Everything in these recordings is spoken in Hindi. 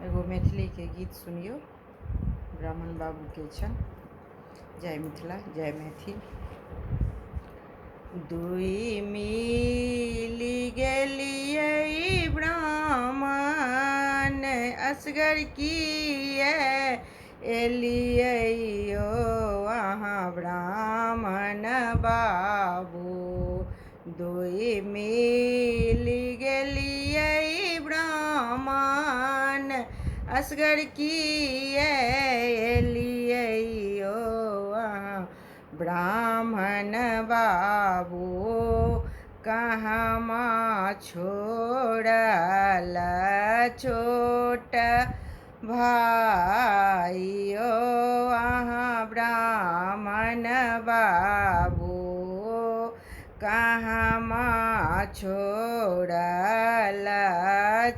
एगो मैथिली के गीत सुनियो। ब्राह्मण बाबू के छन। जय मिथिला, जय मैथिल। दुई मिली गेलियै ब्राह्मण असगर किए एलियै यो अहाँ ब्राह्मण बाबू। दुई मिली गेलियै ब्राह्मण असगर किए एलियै यो अहाँ ब्राह्मण बाबू। कहमा छोड़ल छोट भाइयो अहाँ ब्राह्मण बाबू। कहमा छोड़ल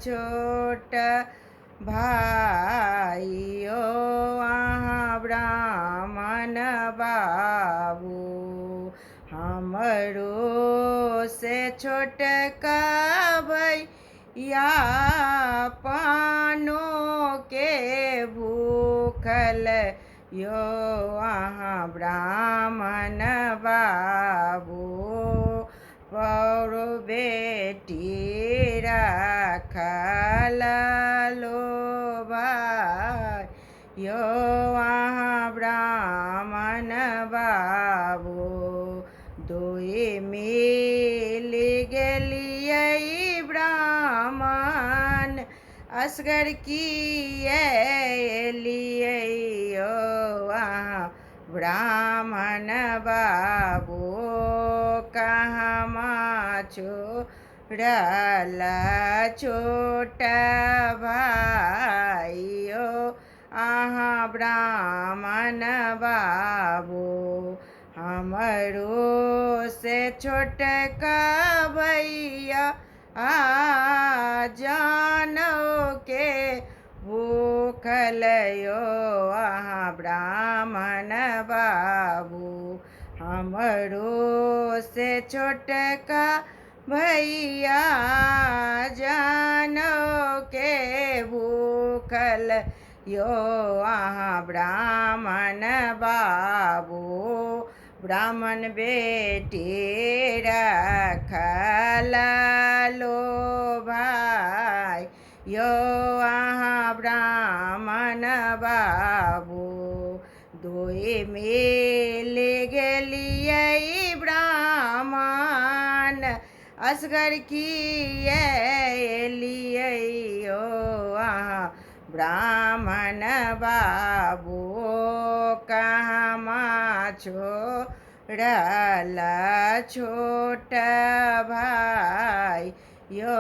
छोट भाइयो अहाँ ब्राह्मण बाबू। हमरो से छोटका भैया पानो के भूखल यो अहाँ ब्राह्मण बाबू। पौर बेटी रखल लो भाई यो अहाँ ब्राह्मण बाबू। दुई मिल गेलियै ब्राह्मण असगर किए एलियै यो अहाँ ब्राह्मण बाबू। कहमा छोड़ल छोट भाइयो अहाँ ब्राह्मण बाबू। हमरो से छोटका भैया जानो के भूखल यो अहाँ ब्राह्मण बाबू। हमरो से छोटका भैया जानो के भूखल यो अहाँ ब्राह्मण बाबू। ब्राह्मण बेटी रखल लो भाई यो अहाँ ब्राह्मण बाबू। दुई मिल गेलियै ब्राह्मण असगर किए एलियै यो अहाँ ब्राह्मण बाबू। कहमा छोड़ल छोट भाई यो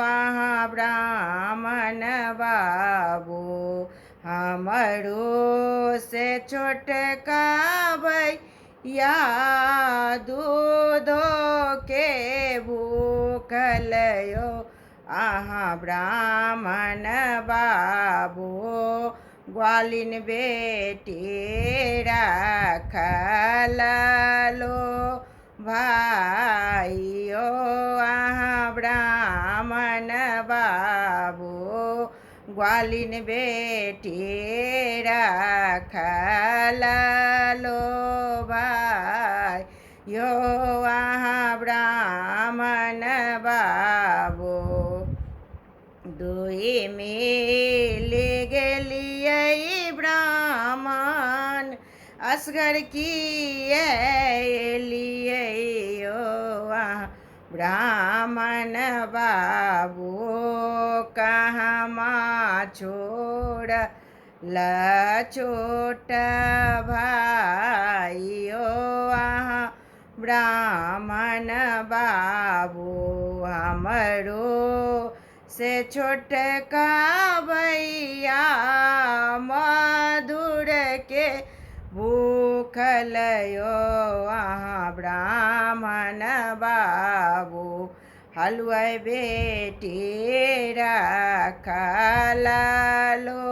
अहाँ ब्राह्मण बाबू। हमरो से छोटका भैया दूधो के भूखल यो अहाँ ब्राह्मण बाबू। ग्वालिन बेटी रखल लो भाइयो अहाँ ब्राह्मण बाबू। ग्वालिन बेटी रखल लो भाई यो अहाँ ब्राह्मण बाबू। दुई मिल गेलियै ब्राह्मण असगर किए एलियै यो अहाँ ब्राह्मण बाबू। कहमा छोड़ल छोट भाइयो अहाँ ब्राह्मण बाबू। हमरो से छोटका भैया मधुर के भूखल यो अहाँ ब्राह्मण बाबू। हलुआ बेटी रखल लो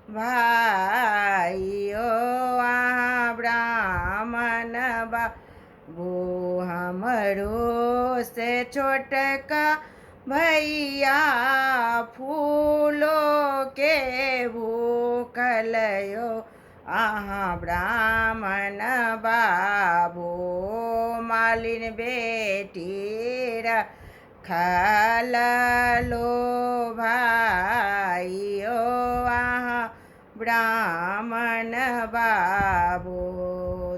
भाइयो अहाँ ब्राह्मण बाबू। हमरो से छोटका भैया फूलों के भूखलयो अहाँ ब्राह्मण बाबू मालिन बेटी खललो भाइयो अहाँ ब्राह्मण बाबू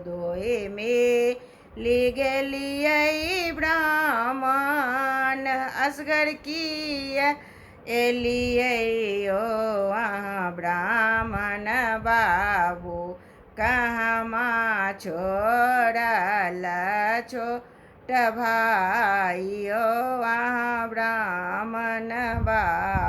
दोए मिली गेलियै ब्राह्मण असगर किया एलियै ओ अहाँ ब्राह्मण बाबू कहमा छोड़ल छोट भाइयो अहाँ ब्राह्मण बाबू।